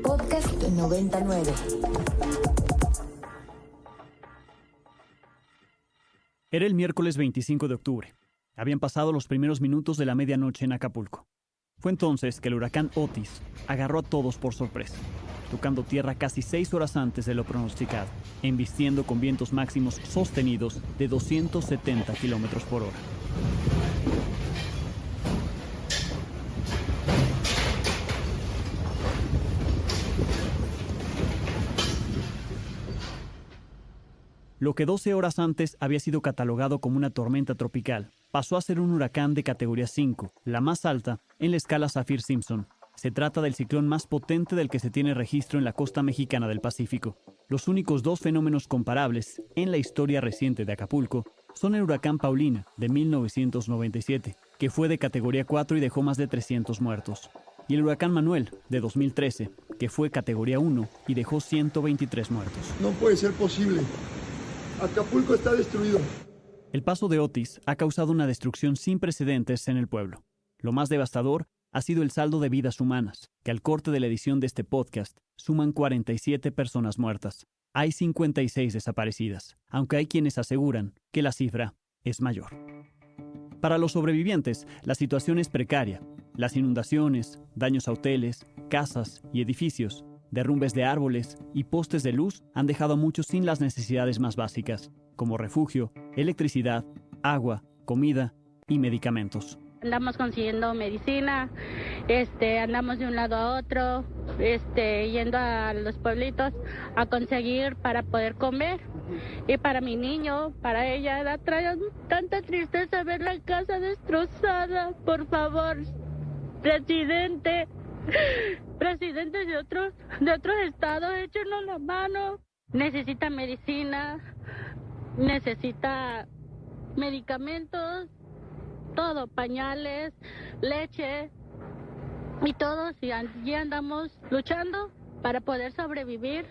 Podcast 99. Era el miércoles 25 de octubre. Habían pasado los primeros minutos de la medianoche en Acapulco. Fue entonces que el huracán Otis agarró a todos por sorpresa, tocando tierra casi 6 horas antes de lo pronosticado, embistiendo con vientos máximos sostenidos de 270 kilómetros por hora. Lo que 12 horas antes había sido catalogado como una tormenta tropical, pasó a ser un huracán de categoría 5, la más alta en la escala Saffir-Simpson. Se trata del ciclón más potente del que se tiene registro en la costa mexicana del Pacífico. Los únicos dos fenómenos comparables en la historia reciente de Acapulco son el huracán Paulina de 1997, que fue de categoría 4 y dejó más de 300 muertos, y el huracán Manuel de 2013, que fue categoría 1 y dejó 123 muertos. No puede ser posible. Acapulco está destruido. El paso de Otis ha causado una destrucción sin precedentes en el pueblo. Lo más devastador ha sido el saldo de vidas humanas, que al corte de la edición de este podcast suman 47 personas muertas. Hay 56 desaparecidas, aunque hay quienes aseguran que la cifra es mayor. Para los sobrevivientes, la situación es precaria. Las inundaciones, daños a hoteles, casas y edificios, derrumbes de árboles y postes de luz han dejado a muchos sin las necesidades más básicas, como refugio, electricidad, agua, comida y medicamentos. Andamos consiguiendo medicina, andamos de un lado a otro, yendo a los pueblitos a conseguir para poder comer. Y para mi niño, para ella, la trae tanta tristeza ver la casa destrozada. Por favor, presidente de otros estados, échenos la mano. Necesita medicina, necesita medicamentos, todo, pañales, leche y todo, y allí andamos luchando para poder sobrevivir.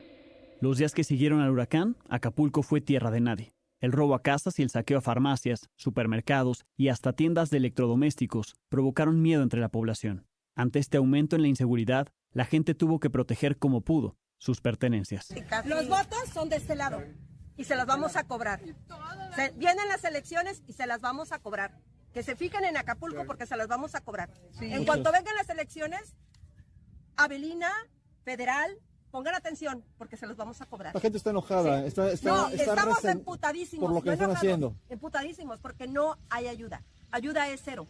Los días que siguieron al huracán, Acapulco fue tierra de nadie. El robo a casas y el saqueo a farmacias, supermercados y hasta tiendas de electrodomésticos provocaron miedo entre la población. Ante este aumento en la inseguridad, la gente tuvo que proteger como pudo sus pertenencias. Los votos son de este lado y se las vamos a cobrar. Vienen las elecciones y se las vamos a cobrar. Que se fijen en Acapulco porque se las vamos a cobrar. Sí, en cuanto vengan las elecciones, Avelina, Federal, pongan atención porque se los vamos a cobrar. La gente está enojada. Sí. Estamos emputadísimos. Por lo que están haciendo. Emputadísimos porque no hay ayuda. Ayuda es cero.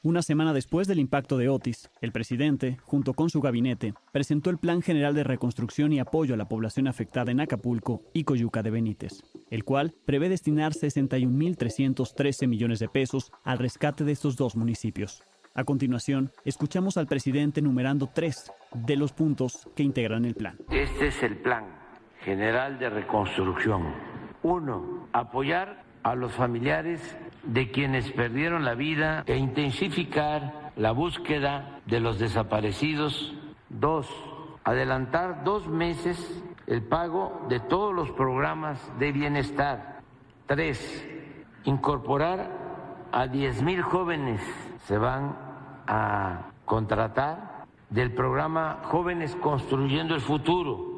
Una semana después del impacto de Otis, el presidente, junto con su gabinete, presentó el Plan General de Reconstrucción y Apoyo a la Población Afectada en Acapulco y Coyuca de Benítez, el cual prevé destinar 61.313 millones de pesos al rescate de estos dos municipios. A continuación, escuchamos al presidente enumerando 3 de los puntos que integran el plan. Este es el Plan General de Reconstrucción. 1. Apoyar a los familiares de quienes perdieron la vida e intensificar la búsqueda de los desaparecidos. 2. Adelantar 2 meses el pago de todos los programas de bienestar. 3. Incorporar a 10,000 jóvenes. Se van a contratar del programa Jóvenes Construyendo el Futuro.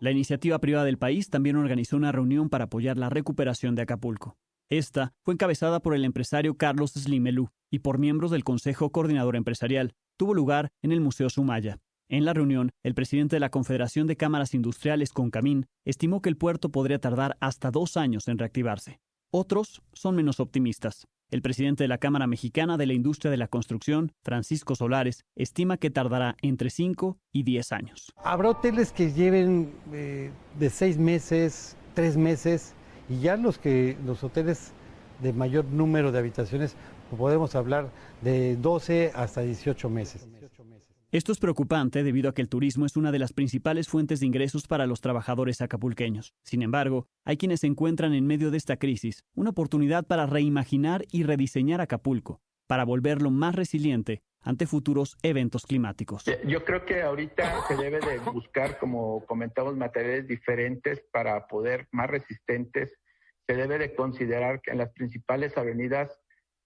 La iniciativa privada del país también organizó una reunión para apoyar la recuperación de Acapulco. Esta fue encabezada por el empresario Carlos Slim Elú y por miembros del Consejo Coordinador Empresarial. Tuvo lugar en el Museo Sumaya. En la reunión, el presidente de la Confederación de Cámaras Industriales, CONCAMIN, estimó que el puerto podría tardar hasta 2 años en reactivarse. Otros son menos optimistas. El presidente de la Cámara Mexicana de la Industria de la Construcción, Francisco Solares, estima que tardará entre 5 y 10 años. Habrá hoteles que lleven de 6 meses, 3 meses, y ya los hoteles de mayor número de habitaciones, podemos hablar de 12 hasta 18 meses. Esto es preocupante debido a que el turismo es una de las principales fuentes de ingresos para los trabajadores acapulqueños. Sin embargo, hay quienes encuentran en medio de esta crisis una oportunidad para reimaginar y rediseñar Acapulco, para volverlo más resiliente ante futuros eventos climáticos. Yo creo que ahorita se debe de buscar, como comentamos, materiales diferentes para poder más resistentes. Se debe de considerar que en las principales avenidas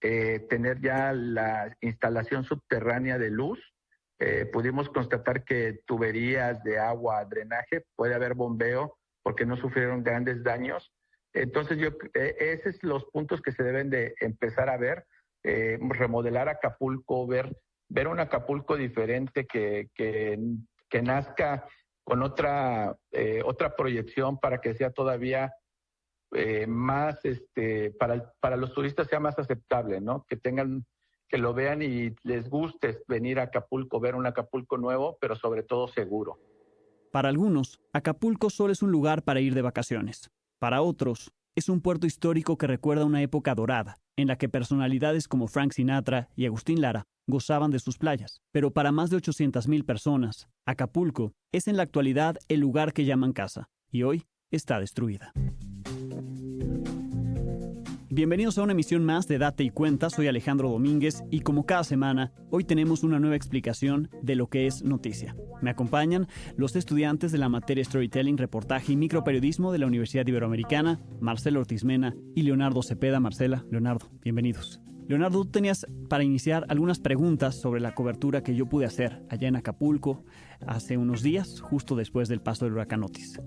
tener ya la instalación subterránea de luz pudimos constatar que tuberías de agua, drenaje, puede haber bombeo porque no sufrieron grandes daños. Entonces, esos son los puntos que se deben de empezar a ver, remodelar Acapulco, ver un Acapulco diferente que nazca con otra proyección para que sea todavía más, para los turistas sea más aceptable, ¿no? Que lo vean y les guste venir a Acapulco, ver un Acapulco nuevo, pero sobre todo seguro. Para algunos, Acapulco solo es un lugar para ir de vacaciones. Para otros, es un puerto histórico que recuerda una época dorada, en la que personalidades como Frank Sinatra y Agustín Lara gozaban de sus playas. Pero para más de 800,000 personas, Acapulco es en la actualidad el lugar que llaman casa, y hoy está destruida. Bienvenidos a una emisión más de Date y Cuenta, soy Alejandro Domínguez y como cada semana, hoy tenemos una nueva explicación de lo que es noticia. Me acompañan los estudiantes de la materia Storytelling, Reportaje y Microperiodismo de la Universidad Iberoamericana, Marcela Ortiz Mena y Leonardo Cepeda. Marcela, Leonardo, bienvenidos. Leonardo, tú tenías para iniciar algunas preguntas sobre la cobertura que yo pude hacer allá en Acapulco hace unos días, justo después del paso del huracán Otis.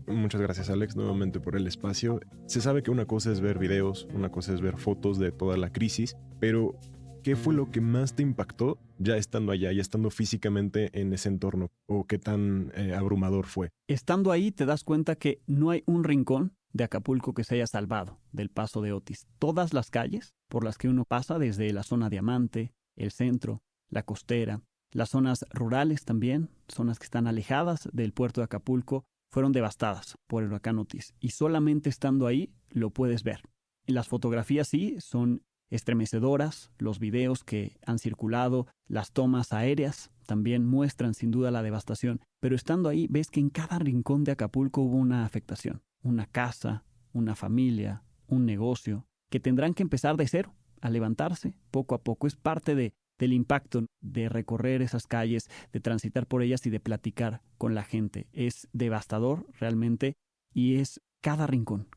Muchas gracias, Alex, nuevamente por el espacio. Se sabe que una cosa es ver videos, una cosa es ver fotos de toda la crisis, pero ¿qué fue lo que más te impactó ya estando allá, ya estando físicamente en ese entorno? ¿O qué tan abrumador fue? Estando ahí te das cuenta que no hay un rincón de Acapulco que se haya salvado del paso de Otis. Todas las calles por las que uno pasa, desde la zona Diamante, el centro, la costera, las zonas rurales también, zonas que están alejadas del puerto de Acapulco, fueron devastadas por el huracán Otis y solamente estando ahí lo puedes ver. Las fotografías sí son estremecedoras, los videos que han circulado, las tomas aéreas también muestran sin duda la devastación, pero estando ahí ves que en cada rincón de Acapulco hubo una afectación, una casa, una familia, un negocio, que tendrán que empezar de cero, a levantarse poco a poco. Es parte del impacto de recorrer esas calles, de transitar por ellas y de platicar con la gente. Es devastador realmente y es cada rincón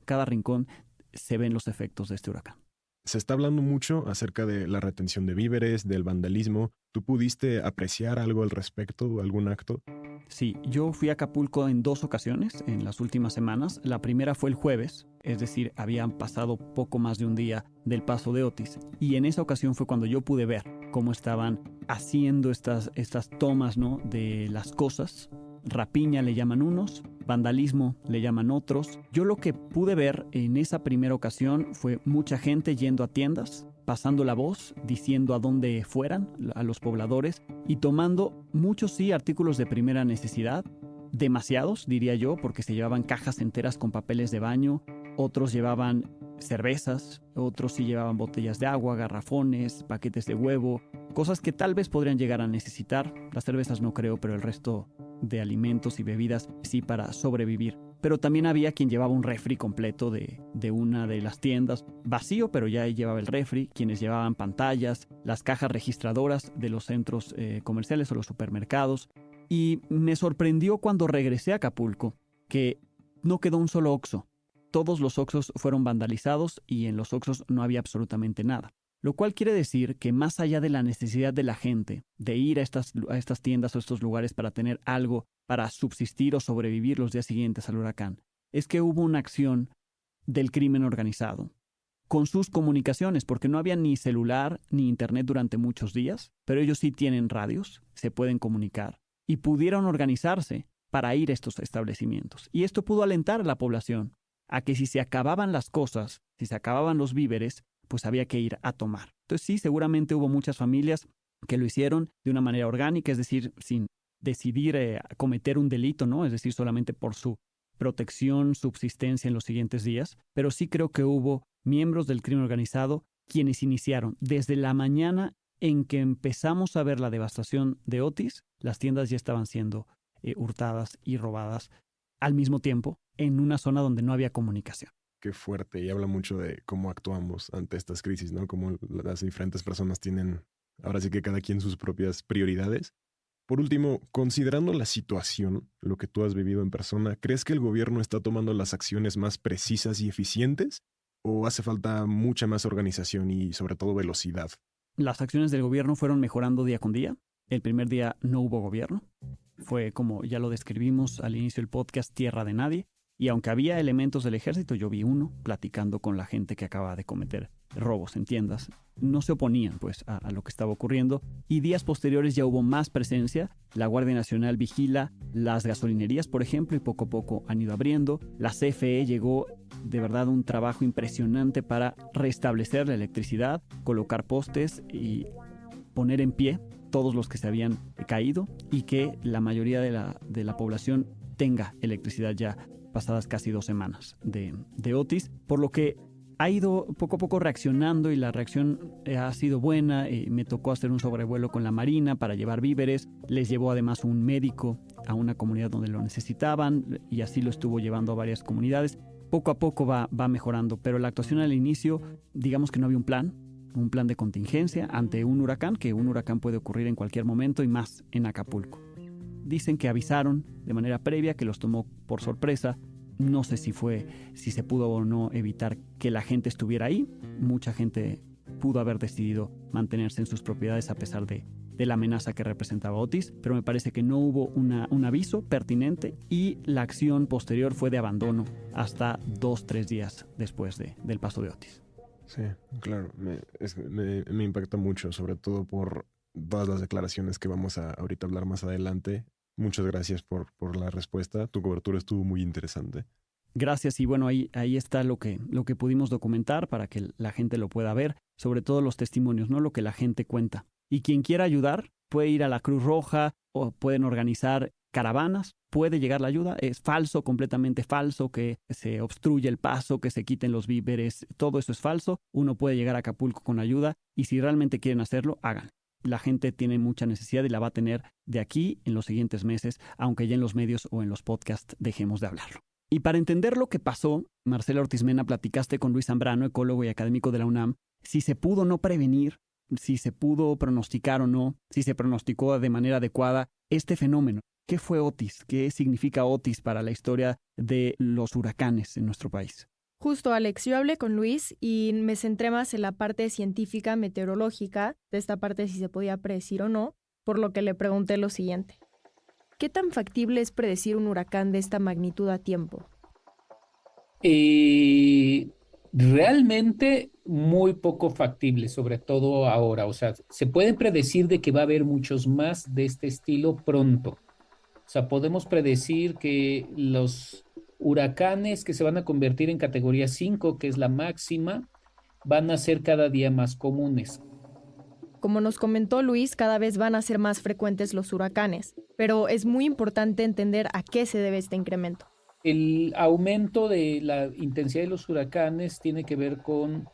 se ven los efectos de este huracán. Se está hablando mucho acerca de la retención de víveres, del vandalismo. ¿Tú pudiste apreciar algo al respecto, algún acto? Sí, yo fui a Acapulco en 2 ocasiones en las últimas semanas. La primera fue el jueves, es decir, habían pasado poco más de un día del paso de Otis. Y en esa ocasión fue cuando yo pude ver cómo estaban haciendo estas tomas, ¿no?, de las cosas. Rapiña le llaman unos, vandalismo le llaman otros. Yo lo que pude ver en esa primera ocasión fue mucha gente yendo a tiendas, pasando la voz, diciendo a dónde fueran a los pobladores y tomando muchos sí artículos de primera necesidad, demasiados diría yo, porque se llevaban cajas enteras con papeles de baño, otros llevaban cervezas, otros sí llevaban botellas de agua, garrafones, paquetes de huevo, cosas que tal vez podrían llegar a necesitar. Las cervezas no creo, pero el resto de alimentos y bebidas sí, para sobrevivir. Pero también había quien llevaba un refri completo de una de las tiendas, vacío, pero ya llevaba el refri, quienes llevaban pantallas, las cajas registradoras de los centros comerciales o los supermercados. Y me sorprendió cuando regresé a Acapulco que no quedó un solo Oxxo. Todos los Oxxos fueron vandalizados y en los Oxxos no había absolutamente nada. Lo cual quiere decir que más allá de la necesidad de la gente de ir a estas tiendas o estos lugares para tener algo para subsistir o sobrevivir los días siguientes al huracán, es que hubo una acción del crimen organizado con sus comunicaciones, porque no había ni celular ni internet durante muchos días, pero ellos sí tienen radios, se pueden comunicar y pudieron organizarse para ir a estos establecimientos. Y esto pudo alentar a la población a que si se acababan las cosas, si se acababan los víveres, pues había que ir a tomar. Entonces sí, seguramente hubo muchas familias que lo hicieron de una manera orgánica, es decir, sin decidir cometer un delito, ¿no? Es decir, solamente por su protección, subsistencia en los siguientes días. Pero sí creo que hubo miembros del crimen organizado quienes iniciaron desde la mañana en que empezamos a ver la devastación de Otis. Las tiendas ya estaban siendo hurtadas y robadas al mismo tiempo en una zona donde no había comunicación. Qué fuerte, y habla mucho de cómo actuamos ante estas crisis, ¿no? Cómo las diferentes personas tienen, ahora sí que cada quien sus propias prioridades. Por último, considerando la situación, lo que tú has vivido en persona, ¿crees que el gobierno está tomando las acciones más precisas y eficientes? ¿O hace falta mucha más organización y sobre todo velocidad? Las acciones del gobierno fueron mejorando día con día. El primer día no hubo gobierno. Fue, como ya lo describimos al inicio del podcast, tierra de nadie. Y aunque había elementos del ejército, yo vi uno platicando con la gente que acaba de cometer robos en tiendas. No se oponían pues a lo que estaba ocurriendo. Y días posteriores ya hubo más presencia. La Guardia Nacional vigila las gasolinerías, por ejemplo, y poco a poco han ido abriendo. La CFE llegó de verdad un trabajo impresionante para restablecer la electricidad, colocar postes y poner en pie todos los que se habían caído y que la mayoría de la población tenga electricidad ya pasadas casi 2 semanas de Otis, por lo que ha ido poco a poco reaccionando y la reacción ha sido buena. Me tocó hacer un sobrevuelo con la Marina para llevar víveres, les llevó además un médico a una comunidad donde lo necesitaban y así lo estuvo llevando a varias comunidades. Poco a poco va mejorando, pero la actuación al inicio, digamos que no había un plan de contingencia ante un huracán, que un huracán puede ocurrir en cualquier momento y más en Acapulco. Dicen que avisaron de manera previa, que los tomó por sorpresa. No sé si se pudo o no evitar que la gente estuviera ahí. Mucha gente pudo haber decidido mantenerse en sus propiedades a pesar de la amenaza que representaba Otis, pero me parece que no hubo un aviso pertinente y la acción posterior fue de abandono hasta 2-3 días después del paso de Otis. Sí, claro, me impacta mucho, sobre todo por todas las declaraciones que vamos a ahorita hablar más adelante. Muchas gracias por la respuesta. Tu cobertura estuvo muy interesante. Gracias, y bueno, ahí está lo que pudimos documentar para que la gente lo pueda ver, sobre todo los testimonios, ¿no? Lo que la gente cuenta. Y quien quiera ayudar puede ir a la Cruz Roja o pueden organizar caravanas, puede llegar la ayuda. Es falso, completamente falso, que se obstruye el paso, que se quiten los víveres, todo eso es falso. Uno puede llegar a Acapulco con ayuda y si realmente quieren hacerlo, háganlo. La gente tiene mucha necesidad y la va a tener de aquí en los siguientes meses, aunque ya en los medios o en los podcasts dejemos de hablarlo. Y para entender lo que pasó, Marcela Ortiz Mena, platicaste con Luis Zambrano, ecólogo y académico de la UNAM, si se pudo o no prevenir, si se pudo pronosticar o no, si se pronosticó de manera adecuada este fenómeno. ¿Qué fue Otis? ¿Qué significa Otis para la historia de los huracanes en nuestro país? Justo, Alex, yo hablé con Luis y me centré más en la parte científica, meteorológica, de esta parte si se podía predecir o no, por lo que le pregunté lo siguiente. ¿Qué tan factible es predecir un huracán de esta magnitud a tiempo? Realmente muy poco factible, sobre todo ahora. O sea, se puede predecir de que va a haber muchos más de este estilo pronto. O sea, podemos predecir que los huracanes que se van a convertir en categoría 5, que es la máxima, van a ser cada día más comunes. Como nos comentó Luis, cada vez van a ser más frecuentes los huracanes, pero es muy importante entender a qué se debe este incremento. El aumento de la intensidad de los huracanes tiene que ver con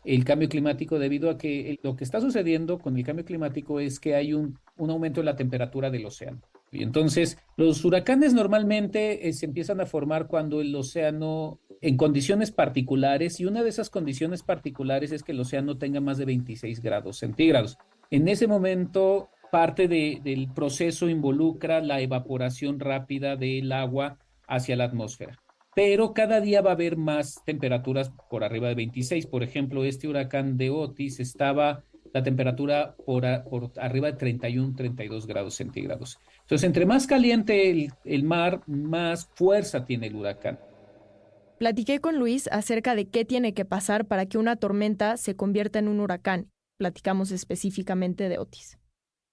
el cambio climático, debido a que lo que está sucediendo con el cambio climático es que hay un aumento de la temperatura del océano. Y entonces, los huracanes normalmente se empiezan a formar cuando el océano, en condiciones particulares, y una de esas condiciones particulares es que el océano tenga más de 26 grados centígrados. En ese momento, parte del proceso involucra la evaporación rápida del agua hacia la atmósfera. Pero cada día va a haber más temperaturas por arriba de 26. Por ejemplo, este huracán de Otis estaba la temperatura por arriba de 31, 32 grados centígrados. Entonces, entre más caliente el mar, más fuerza tiene el huracán. Platiqué con Luis acerca de qué tiene que pasar para que una tormenta se convierta en un huracán. Platicamos específicamente de Otis.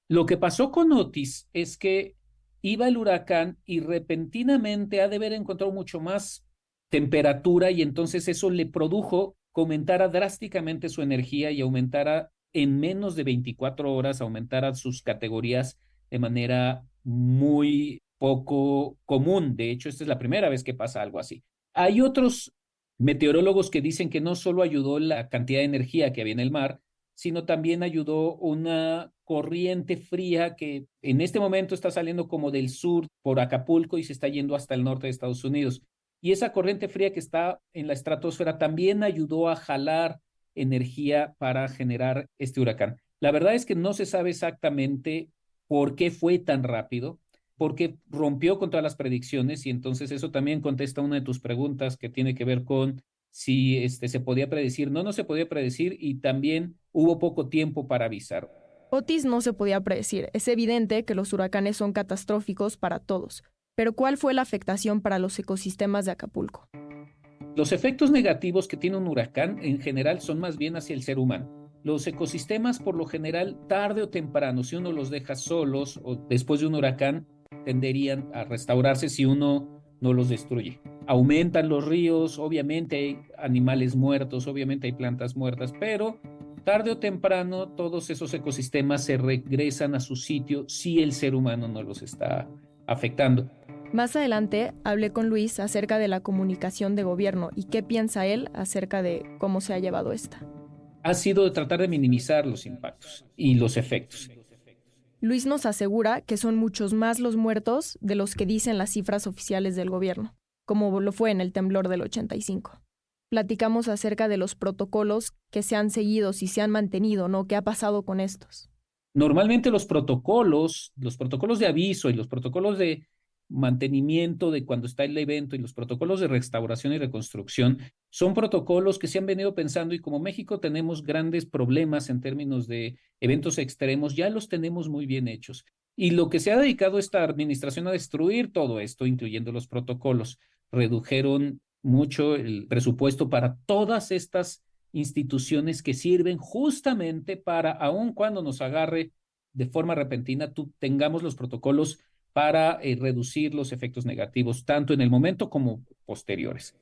Lo que pasó con Otis es que iba el huracán y repentinamente ha de haber encontrado mucho más temperatura y entonces eso le produjo que aumentara drásticamente su energía y aumentara en menos de 24 horas, aumentara sus categorías de manera muy poco común. De hecho, esta es la primera vez que pasa algo así. Hay otros meteorólogos que dicen que no solo ayudó la cantidad de energía que había en el mar, sino también ayudó una corriente fría que en este momento está saliendo como del sur por Acapulco y se está yendo hasta el norte de Estados Unidos. Y esa corriente fría que está en la estratosfera también ayudó a jalar energía para generar este huracán. La verdad es que no se sabe exactamente por qué fue tan rápido, porque rompió contra las predicciones y entonces eso también contesta una de tus preguntas que tiene que ver con si se podía predecir. No se podía predecir y también hubo poco tiempo para avisar. Otis no se podía predecir. Es evidente que los huracanes son catastróficos para todos. Pero ¿cuál fue la afectación para los ecosistemas de Acapulco? Los efectos negativos que tiene un huracán en general son más bien hacia el ser humano. Los ecosistemas, por lo general, tarde o temprano, si uno los deja solos o después de un huracán, tenderían a restaurarse si uno no los destruye. Aumentan los ríos, obviamente hay animales muertos, obviamente hay plantas muertas, pero tarde o temprano todos esos ecosistemas se regresan a su sitio si el ser humano no los está afectando. Más adelante hablé con Luis acerca de la comunicación de gobierno y qué piensa él acerca de cómo se ha llevado esta. Ha sido de tratar de minimizar los impactos y los efectos. Luis nos asegura que son muchos más los muertos de los que dicen las cifras oficiales del gobierno, como lo fue en el temblor del 85. Platicamos acerca de los protocolos que se han seguido, si se han mantenido, ¿no? ¿Qué ha pasado con estos? Normalmente los protocolos de aviso y los protocolos de mantenimiento de cuando está el evento y los protocolos de restauración y reconstrucción son protocolos que se han venido pensando y como México tenemos grandes problemas en términos de eventos extremos, ya los tenemos muy bien hechos. Y lo que se ha dedicado esta administración a destruir todo esto, incluyendo los protocolos, redujeron mucho el presupuesto para todas estas instituciones que sirven justamente para, aun cuando nos agarre de forma repentina, tengamos los protocolos para reducir los efectos negativos, tanto en el momento como posteriores.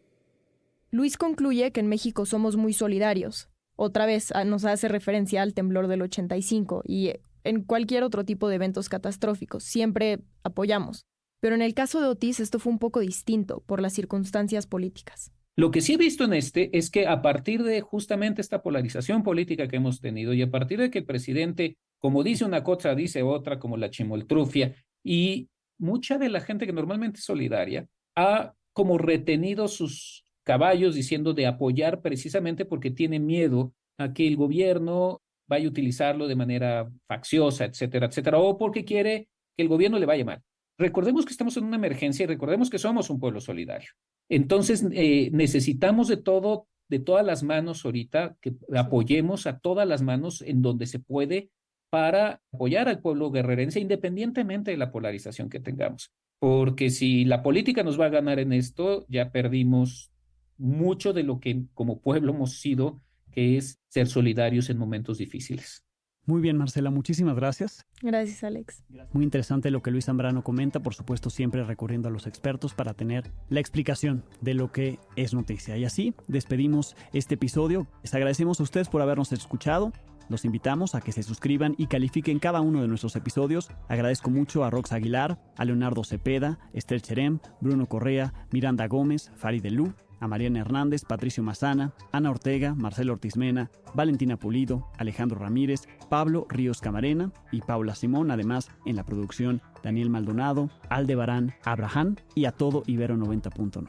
Luis concluye que en México somos muy solidarios. Otra vez nos hace referencia al temblor del 85 y en cualquier otro tipo de eventos catastróficos. Siempre apoyamos. Pero en el caso de Otis esto fue un poco distinto por las circunstancias políticas. Lo que sí he visto en es que a partir de justamente esta polarización política que hemos tenido y a partir de que el presidente, como dice una cosa, dice otra, como la chimoltrufia, y mucha de la gente que normalmente es solidaria ha como retenido sus caballos diciendo de apoyar precisamente porque tiene miedo a que el gobierno vaya a utilizarlo de manera facciosa, etcétera, etcétera, o porque quiere que el gobierno le vaya mal. Recordemos que estamos en una emergencia y recordemos que somos un pueblo solidario. Entonces necesitamos de todas las manos ahorita, que apoyemos a todas las manos en donde se puede para apoyar al pueblo guerrerense independientemente de la polarización que tengamos. Porque si la política nos va a ganar en esto, ya perdimos mucho de lo que como pueblo hemos sido, que es ser solidarios en momentos difíciles. Muy bien, Marcela, muchísimas gracias. Gracias, Alex. Muy interesante lo que Luis Zambrano comenta, por supuesto siempre recurriendo a los expertos para tener la explicación de lo que es noticia. Y así despedimos este episodio. Les agradecemos a ustedes por habernos escuchado. Los invitamos a que se suscriban y califiquen cada uno de nuestros episodios. Agradezco mucho a Rox Aguilar, a Leonardo Cepeda, Esther Cherem, Bruno Correa, Miranda Gómez, Farid Elú, a Mariana Hernández, Patricio Mazana, Ana Ortega, Marcelo Ortiz Mena, Valentina Pulido, Alejandro Ramírez, Pablo Ríos Camarena y Paula Simón. Además, en la producción, Daniel Maldonado, Aldebarán Abraham y a todo Ibero 90.9.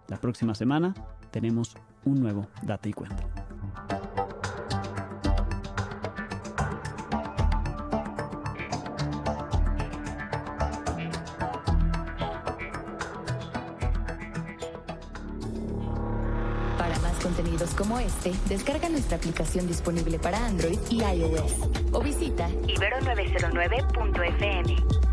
La próxima semana tenemos un nuevo Date y Cuenta. Contenidos como este, descarga nuestra aplicación disponible para Android y iOS o visita ibero909.fm.